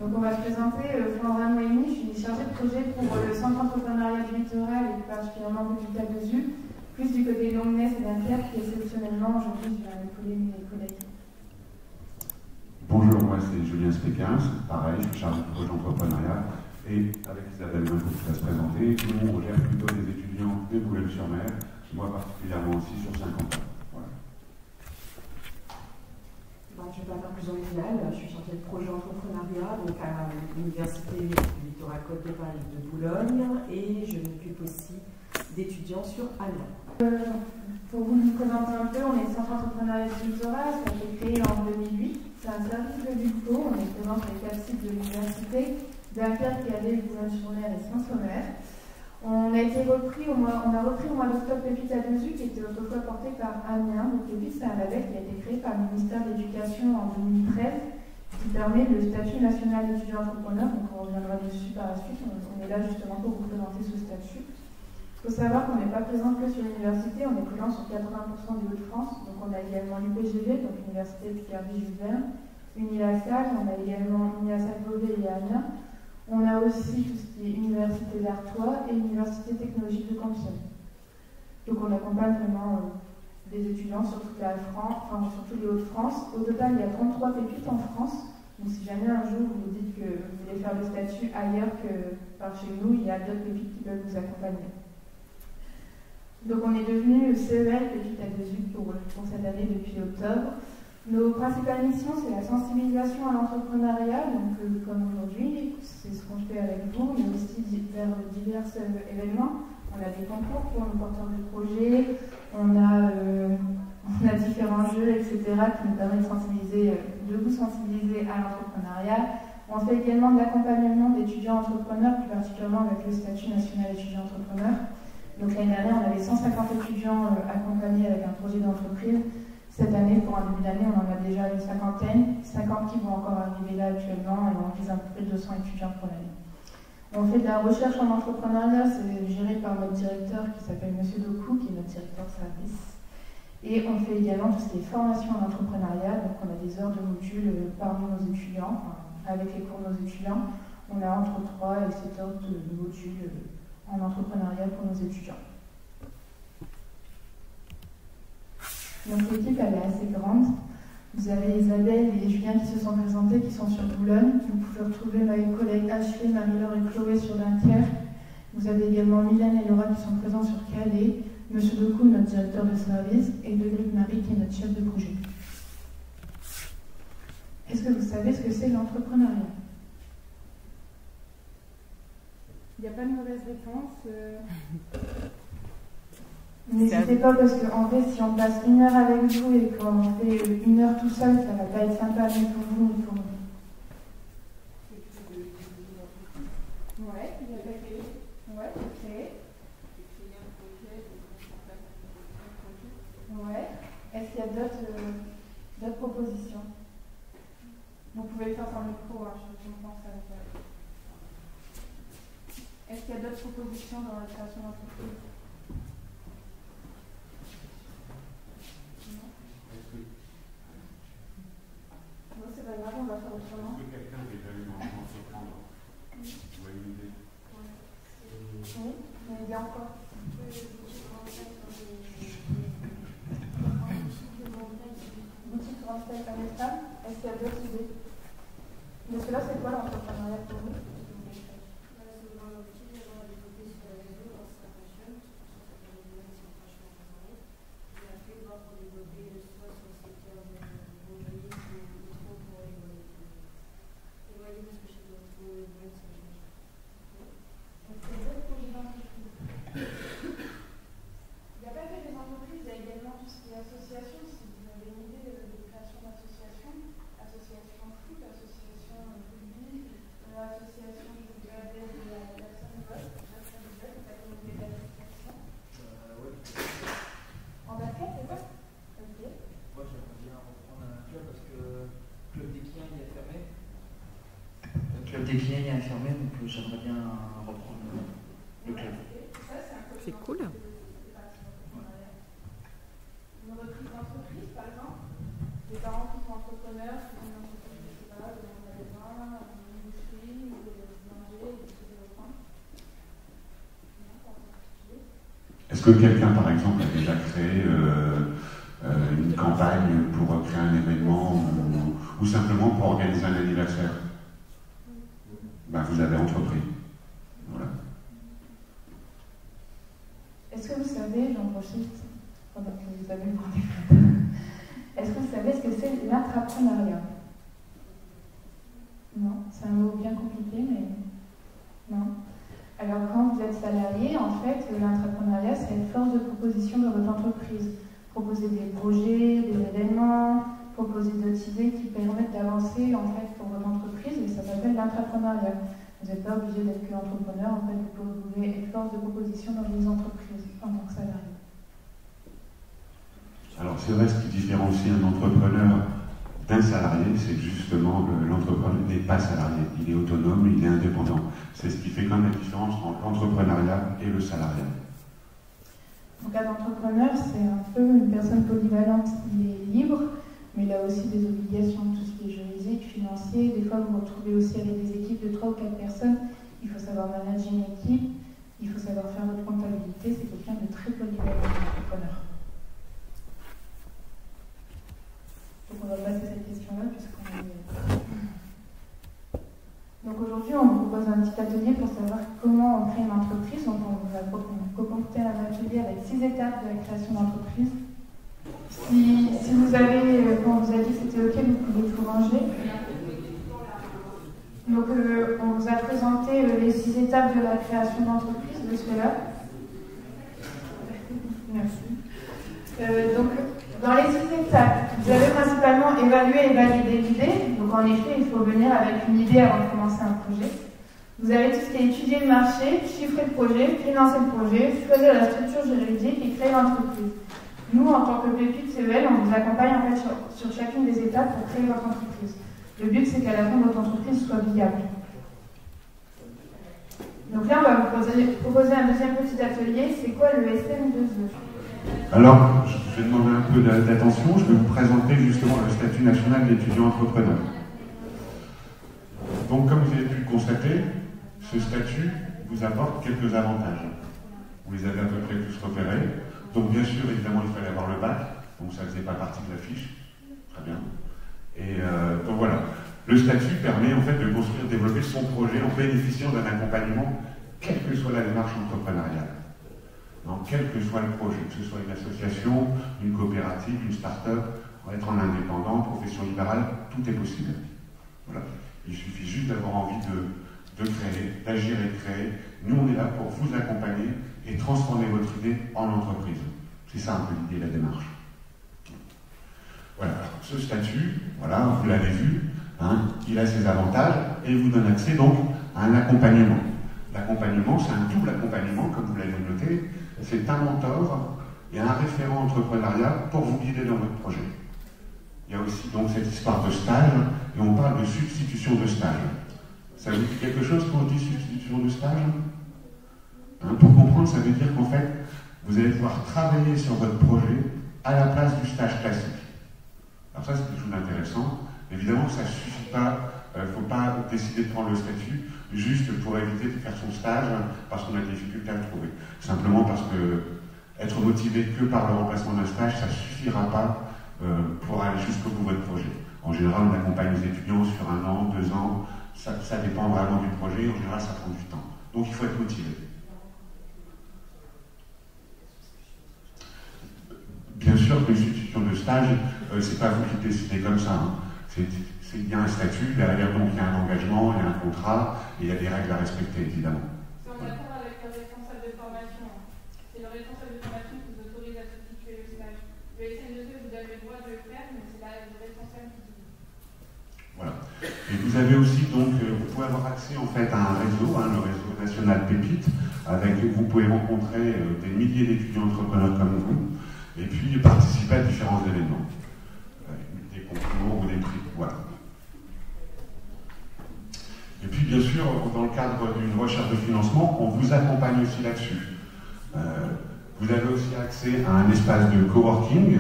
Donc on va se présenter, Florent Moïni, je suis chargée de projet pour le centre entrepreneuriat du littoral et plus particulièrement de Vita-Vesoul, plus du côté Longnes et Dunkerque qui exceptionnellement aujourd'hui je vais épauler mes collègues. Bonjour, moi c'est Julien Spéquin, pareil, je suis chargé de projet entrepreneuriat et avec Isabelle Minot qui va se présenter, nous on gère plutôt des étudiants de Boulogne-sur-Mer, moi particulièrement aussi sur Saint-Quentin. Voilà. Je ne vais pas faire plus original, je suis chargée de projet entrepreneuriat donc à l'Université du Littoral Côte de Paris de Boulogne et je m'occupe aussi d'étudiants sur Amiens. Pour vous présenter un peu, on est Centre entrepreneuriat du littoral, ça a été créé en 2008. C'est un service de l'ULCO, on est présent sur les 4 sites de l'université, Dunkerque, Calais, Boulogne-sur-Mer et Saint-Sommer. On a repris au mois d'octobre Vita-Vesoul qui était autrefois porté par Amiens. Donc le c'est un label qui a été créé par le ministère de l'Éducation en 2013 qui permet le statut national d'étudiant entrepreneur. Donc on reviendra dessus par la suite. On est là justement pour vous présenter ce statut. Il faut savoir qu'on n'est pas présent que sur l'université, on est présent sur 80% des Hauts-de-France. Donc on a également l'UPGV, donc l'Université Picardie-Jules Verne, Unilassal, on a également Unilassal Beauvais et Amiens. On a aussi tout ce qui est Université d'Artois et Université technologique de Compiègne. Donc on accompagne vraiment des étudiants sur toute la France, enfin sur tous les Hauts-de-France. Au total, il y a 33 pépites en France. Donc si jamais un jour vous vous dites que vous voulez faire le statut ailleurs que par chez nous, il y a d'autres pépites qui peuvent vous accompagner. Donc on est devenu CEL Vita-Vesoul pour cette année depuis octobre. Nos principales missions, c'est la sensibilisation à l'entrepreneuriat, donc comme aujourd'hui, c'est ce qu'on fait avec vous, mais aussi vers divers événements. On a des concours pour nos porteurs de projets, on a différents jeux, etc., qui nous permettent de vous sensibiliser à l'entrepreneuriat. On fait également de l'accompagnement d'étudiants entrepreneurs, plus particulièrement avec le statut national étudiant entrepreneur. Donc l'année dernière, on avait 150 étudiants accompagnés avec un projet d'entreprise. Cette année, pour un début d'année, on en a déjà une cinquantaine, 50 qui vont encore arriver là actuellement, et on vise à peu près 200 étudiants pour l'année. On fait de la recherche en entrepreneuriat, c'est géré par notre directeur qui s'appelle Monsieur Docou, qui est notre directeur de service. Et on fait également tout ce qui est formation en entrepreneuriat, donc on a des heures de modules parmi nos étudiants, enfin, avec les cours de nos étudiants. On a entre 3 et 7 heures de modules en entrepreneuriat pour nos étudiants. Donc l'équipe elle est assez grande. Vous avez Isabelle et Julien qui se sont présentés, qui sont sur Boulogne. Vous pouvez retrouver mes collègues Ashley, Marie-Laure et Chloé sur Dunkerque. Vous avez également Mylène et Laura qui sont présents sur Calais. Monsieur Docou, notre directeur de service, et Degrip Marie qui est notre chef de projet. Est-ce que vous savez ce que c'est l'entrepreneuriat? Il n'y a pas de mauvaise réponse. N'hésitez pas parce qu'en fait, si on passe 1 heure avec vous et qu'on fait 1 heure tout seul, ça ne va pas être sympa ni pour vous ni pour nous. Ouais, il y a créé. Ouais, créé. Ouais. Est-ce qu'il y a d'autres propositions? Vous pouvez le faire sans micro, hein, je pense à ça. Est-ce qu'il y a d'autres propositions dans la création d'entreprise? Non, c'est pas grave, on va faire autrement. Est-ce que quelqu'un a déjà eu envie d'entreprendre? Vous voyez une idée? Oui, mais il y a encore. Boutique Randstad à l'Espagne, est-ce qu'il y a d'autres idées? Mais cela, c'est quoi l'entrepreneuriat pour vous? Des clients est fermé, donc j'aimerais bien reprendre le club. C'est cool. Une reprise d'entreprise, par exemple, des parents qui sont entrepreneurs, qui ont une entreprise, je sais pas, dans un magasin, que quelqu'un, par exemple, a déjà créé une campagne pour créer un événement ou simplement pour organiser un anniversaire? Ben, vous avez entrepris. Voilà. Est-ce que vous savez, j'en profite pendant que vous avez demandé, est-ce que vous savez ce que c'est l'intrapreneuriat? Non, c'est un mot bien compliqué, mais non. Alors quand vous êtes salarié, en fait, l'intrapreneuriat, c'est être force de proposition de votre entreprise. Proposer des projets, des événements, proposer d'autres idées qui permettent d'avancer en fait pour votre entreprise, et ça s'appelle l'intrapreneuriat. Vous n'êtes pas obligé d'être que entrepreneur, en fait, vous pouvez être force de proposition dans les entreprises en tant que salarié. Alors c'est vrai, ce qui différencie un entrepreneur d'un salarié, c'est que justement l'entrepreneur n'est pas salarié, il est autonome, il est indépendant. C'est ce qui fait quand même la différence entre l'entrepreneuriat et le salariat. En cas d'entrepreneur, c'est un peu une personne polyvalente, il est libre, mais il a aussi des obligations, tout ce qui est juridique, financier. Des fois, vous vous retrouvez aussi avec des équipes de 3 ou 4 personnes. Il faut savoir manager une équipe, il faut savoir faire votre comptabilité. C'est quelqu'un de très polyvalent, entrepreneur. Donc, on va passer cette question-là, puisqu'on est... Donc, aujourd'hui, on vous propose un petit atelier pour savoir comment on crée une entreprise. Donc, on va concocter un atelier avec 6 étapes de la création d'entreprise. Si vous avez, quand on vous a dit que c'était OK, vous pouvez tout ranger. Donc, on vous a présenté les 6 étapes de la création d'entreprise, de cela. Merci. Donc, dans les 6 étapes, vous avez principalement évalué et validé l'idée. Donc, en effet, il faut venir avec une idée avant de commencer un projet. Vous avez tout ce qui est étudier le marché, chiffrer le projet, financer le projet, choisir la structure juridique et créer l'entreprise. Nous, en tant que Pépite CEL, on vous accompagne en fait sur chacune des étapes pour créer votre entreprise. Le but, c'est qu'à la fin, votre entreprise soit viable. Donc là, on va vous proposer un deuxième petit atelier. C'est quoi le SM2E? Alors, je vais demander un peu d'attention. Je vais vous présenter justement le statut national d'étudiant entrepreneur. Donc, comme vous avez pu le constater, ce statut vous apporte quelques avantages. Vous les avez à peu près tous repérés. Donc bien sûr, évidemment, il fallait avoir le bac, donc ça ne faisait pas partie de la fiche. Très bien. Et donc voilà. Le statut permet en fait de construire, développer son projet en bénéficiant d'un accompagnement, quelle que soit la démarche entrepreneuriale. Donc, quel que soit le projet, que ce soit une association, une coopérative, une start-up, être en indépendant, profession libérale, tout est possible. Voilà. Il suffit juste d'avoir envie de créer, d'agir et de créer. Nous, on est là pour vous accompagner et transformer votre idée en entreprise. C'est ça un peu l'idée, la démarche. Voilà, alors, ce statut, voilà, vous l'avez vu, hein, il a ses avantages et vous donne accès donc à un accompagnement. L'accompagnement, c'est un double accompagnement, comme vous l'avez noté, c'est un mentor et un référent entrepreneuriat pour vous guider dans votre projet. Il y a aussi donc cette histoire de stage, et on parle de substitution de stage. Ça vous dit quelque chose quand on dit substitution de stage? Pour comprendre, ça veut dire qu'en fait, vous allez pouvoir travailler sur votre projet à la place du stage classique. Alors ça, c'est quelque chose d'intéressant. Évidemment, ça ne suffit pas, il ne faut pas décider de prendre le statut juste pour éviter de faire son stage parce qu'on a des difficultés à le trouver. Simplement parce que être motivé que par le remplacement d'un stage, ça ne suffira pas pour aller jusqu'au bout de votre projet. En général, on accompagne les étudiants sur 1 an, 2 ans, ça dépend vraiment du projet, en général, ça prend du temps. Donc, il faut être motivé. Bien sûr que les substitutions de stage, c'est pas vous qui décidez comme ça. Hein. Il y a un statut, derrière donc il y a un engagement, il y a un contrat, et il y a des règles à respecter, évidemment. C'est en accord avec le responsable de formation. C'est le responsable de formation qui vous autorise à substituer le stage. Le SM2E, vous avez le droit de le faire, mais c'est là le responsable qui dit. Voilà. Et vous avez aussi donc, vous pouvez avoir accès en fait à un réseau, hein, le réseau national Pépite, avec vous pouvez rencontrer des milliers d'étudiants entrepreneurs comme vous, et puis participer à différents événements, des concours ou des prix, voilà. Et puis bien sûr, dans le cadre d'une recherche de financement, on vous accompagne aussi là-dessus. Vous avez aussi accès à un espace de coworking,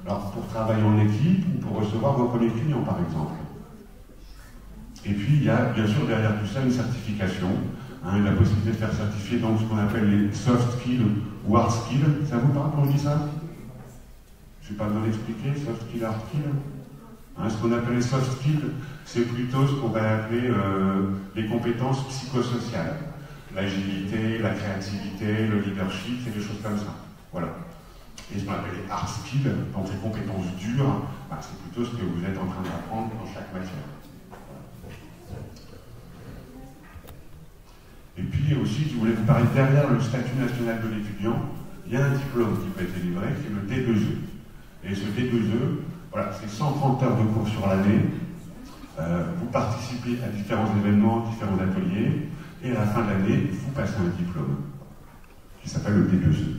alors pour travailler en équipe ou pour recevoir vos premiers clients par exemple. Et puis il y a bien sûr derrière tout ça une certification la possibilité de faire certifier donc ce qu'on appelle les soft skills ou hard skills. Ça vous parle quand je dis ça? Je ne vais pas me l'expliquer, soft skills, hard skills. Ce qu'on appelle les soft skills, c'est plutôt ce qu'on va appeler les compétences psychosociales. L'agilité, la créativité, le leadership, c'est des choses comme ça. Voilà. Et ce qu'on appelle les hard skills, donc les compétences dures, c'est plutôt ce que vous êtes en train d'apprendre dans chaque matière. Et puis aussi, je voulais vous parler, derrière le statut national de l'étudiant, il y a un diplôme qui peut être délivré, qui est le D2E. Et ce D2E, voilà, c'est 130 heures de cours sur l'année. Vous participez à différents événements, différents ateliers, et à la fin de l'année, vous passez un diplôme qui s'appelle le D2E.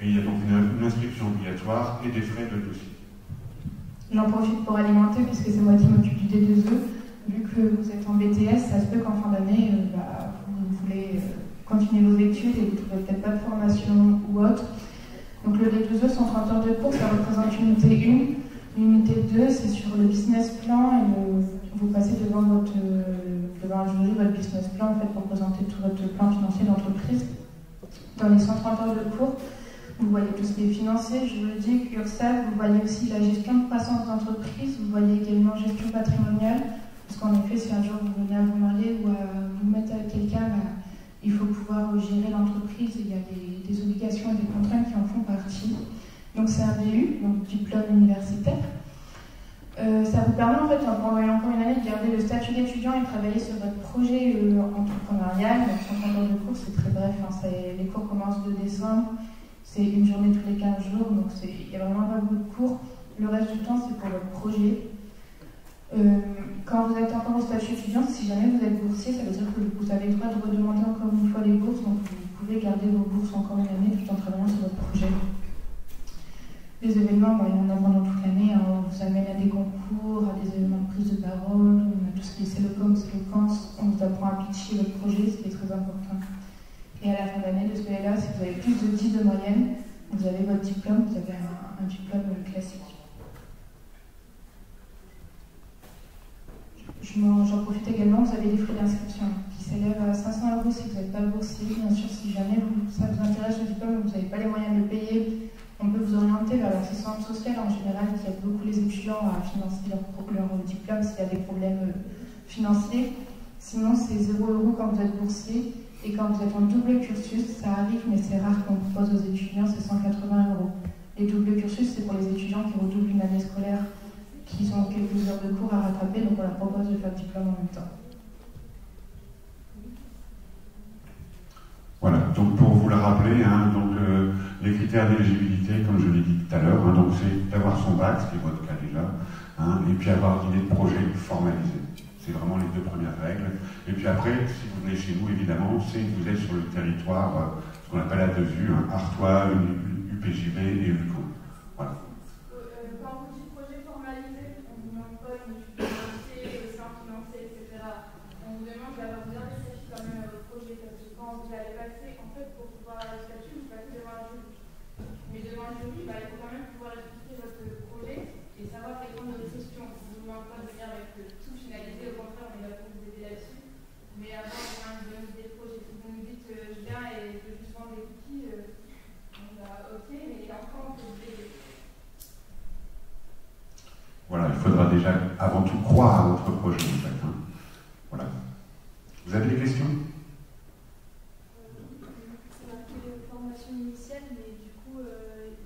Et il y a donc une inscription obligatoire et des frais de dossier. J'en profite pour alimenter, puisque c'est moi qui m'occupe du D2E. Vu que vous êtes en BTS, ça se peut qu'en fin d'année, vous voulez continuer vos études et vous ne trouvez peut-être pas de formation ou autre. Donc le D2E, 130 heures de cours, ça représente une unité 1. L'unité 2, c'est sur le business plan et vous passez devant un jury votre business plan en fait, pour présenter tout votre plan financier d'entreprise. Dans les 130 heures de cours, vous voyez tout ce qui est financier, juridique, URSSAF, vous voyez aussi la gestion de croissance d'entreprise, vous voyez également gestion patrimoniale, parce qu'en effet, si un jour vous venez à vous marier ou à vous mettre avec quelqu'un, il faut pouvoir gérer l'entreprise, il y a des obligations et des contraintes qui en font partie. Donc c'est un DU, donc diplôme universitaire. Ça vous permet en fait, pendant encore une année, de garder le statut d'étudiant et de travailler sur votre projet entrepreneurial. Donc 130 heures de cours, c'est très bref, les cours commencent de décembre, c'est une journée tous les 15 jours, donc il y a vraiment pas beaucoup de cours. Le reste du temps, c'est pour votre projet. Quand vous êtes encore au statut étudiant, si jamais vous êtes boursier, ça veut dire que vous avez le droit de redemander encore une fois les bourses, donc vous pouvez garder vos bourses encore une année tout en travaillant sur votre projet. Les événements, il y en a pendant toute l'année, on vous amène à des concours, à des événements de prise de parole, on a tout ce qui est séloquence, on vous apprend à pitcher votre projet, ce qui est très important. Et à la fin d'année de ce là, si vous avez plus de 10 de moyenne, vous avez votre diplôme, vous avez un diplôme classique. J'en profite également, vous avez des frais d'inscription qui s'élèvent à 500 € si vous n'êtes pas boursier. Bien sûr, si jamais ça vous intéresse le diplôme, vous n'avez pas les moyens de le payer, on peut vous orienter vers l'assistance sociale en général qui aide beaucoup les étudiants à financer leur diplôme s'il y a des problèmes financiers. Sinon, c'est 0 € quand vous êtes boursier. Et quand vous êtes en double cursus, ça arrive, mais c'est rare qu'on propose aux étudiants, c'est 180 €. Les doubles cursus, c'est pour les étudiants qui redoublent une année scolaire, qui ont quelques heures de cours à rattraper, donc on leur propose de faire le diplôme en même temps. Voilà, donc pour vous le rappeler, les critères d'éligibilité, comme je l'ai dit tout à l'heure, donc c'est d'avoir son bac, ce qui est votre cas déjà, et puis avoir une idée de projet formalisé. C'est vraiment les deux premières règles. Et puis après, si vous venez chez nous, évidemment, c'est que vous êtes sur le territoire, ce qu'on appelle la 2U, Artois, UPJB et ULCO. Voilà. Quand vous dites projet formalisé, on ne vous demande pas une étude financière, sans financer, etc. On vous demande d'avoir bien réfléchi quand même à votre projet, parce que quand vous allez passer, en fait, pour pouvoir avoir le statut, vous passez devant un jury. Mais devant un jury, il faut quand même pouvoir expliquer votre projet et savoir répondre aux questions. On ne vous demande pas de venir avec tout finalisé, au contraire, on est là pour vous aider là-dessus. Mais avoir au moins une bonne idée de projet. Si vous nous dites je viens et je veux juste vendre des cookies, ok, mais encore on peut vous aider. Voilà, il faudra déjà avant tout croire à votre projet en fait. Voilà. Vous avez des questions? C'est marqué formation initiale, mais du coup,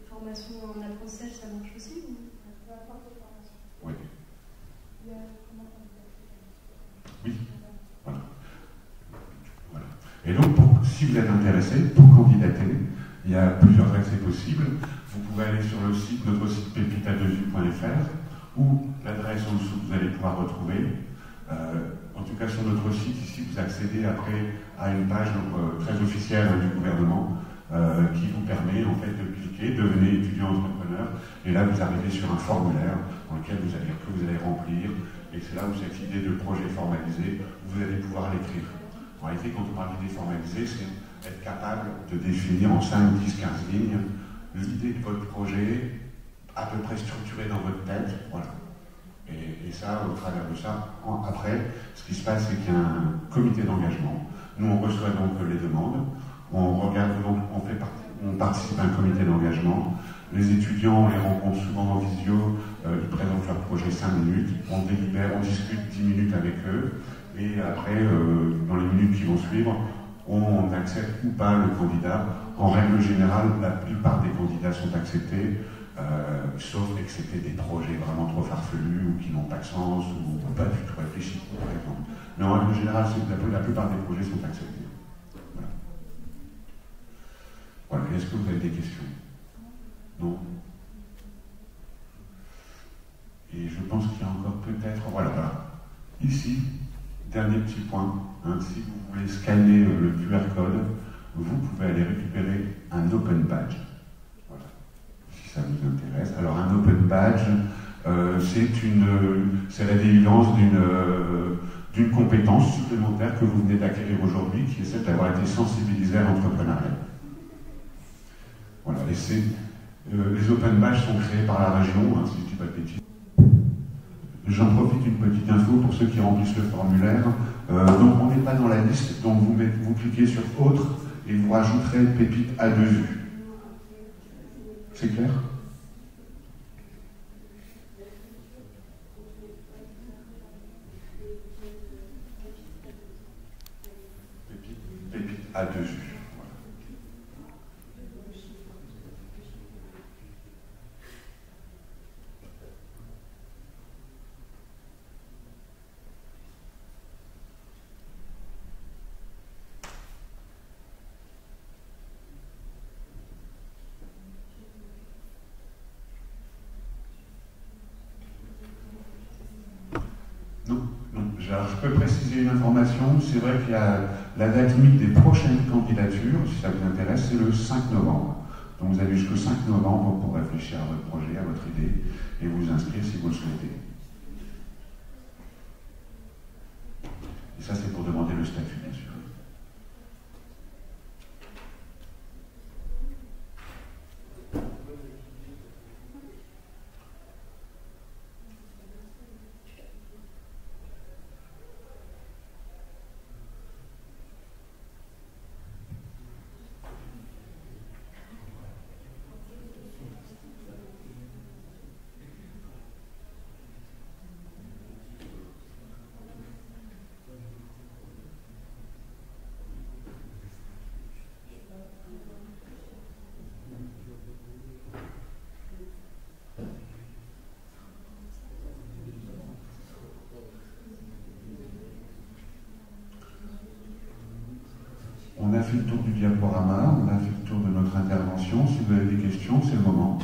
formation en apprentissage, ça marche aussi ou... Peu importe les formations. Oui. Oui. Voilà. Et donc, si vous êtes intéressé, pour candidater, il y a plusieurs accès possibles. Vous pouvez aller sur le site, notre site pepita2u.fr, où l'adresse en dessous, vous allez pouvoir retrouver. En tout cas, sur notre site, ici, vous accédez après à une page très officielle du gouvernement qui vous permet en fait de cliquer, devenez étudiant entrepreneur, et là, vous arrivez sur un formulaire dans lequel vous allez remplir, et c'est là où cette idée de projet formalisé, vous allez pouvoir l'écrire. En réalité, quand on parle d'idée formalisée, c'est être capable de définir en 5, 10, 15 lignes l'idée de votre projet à peu près structurée dans votre tête, voilà. Et ça, au travers de ça, après, ce qui se passe, c'est qu'il y a un comité d'engagement. Nous, on reçoit donc les demandes, on regarde donc, on participe à un comité d'engagement. Les étudiants, on les rencontre souvent en visio, ils présentent leur projet 5 minutes, on délibère, on discute 10 minutes avec eux, et après, dans les minutes qui vont suivre, on accepte ou pas le candidat. En règle générale, la plupart des candidats sont acceptés, sauf excepté des projets vraiment trop farfelus ou qui n'ont pas de sens ou pas du tout réfléchis, par exemple. Mais en règle générale, la plupart des projets sont acceptés. Voilà. Voilà. Est-ce que vous avez des questions? Non? Et je pense qu'il y a encore peut-être... Voilà. Ici, dernier petit point. Si vous voulez scanner le QR code, vous pouvez aller récupérer un Open Badge. Voilà. Si ça vous intéresse. Alors, un Open Badge, c'est la délivrance d'une compétence supplémentaire que vous venez d'acquérir aujourd'hui, qui est celle d'avoir été sensibilisé à l'entrepreneuriat. Voilà. Et les Open Badges sont créés par la région, si je ne dis pas de bêtises. J'en profite une petite info pour ceux qui remplissent le formulaire. Donc on n'est pas dans la liste, donc vous cliquez sur Autre et vous rajouterez Pépite à 2U. C'est clair? Pépite à 2U. Alors, je peux préciser une information, c'est vrai qu'il y a la date limite des prochaines candidatures, si ça vous intéresse, c'est le 5 novembre. Donc vous avez jusqu'au 5 novembre pour réfléchir à votre projet, à votre idée, et vous inscrire si vous le souhaitez. Et ça, c'est pour demander le statut, bien sûr. On a fait le tour du diaporama, on a fait le tour de notre intervention. Si vous avez des questions, c'est le moment.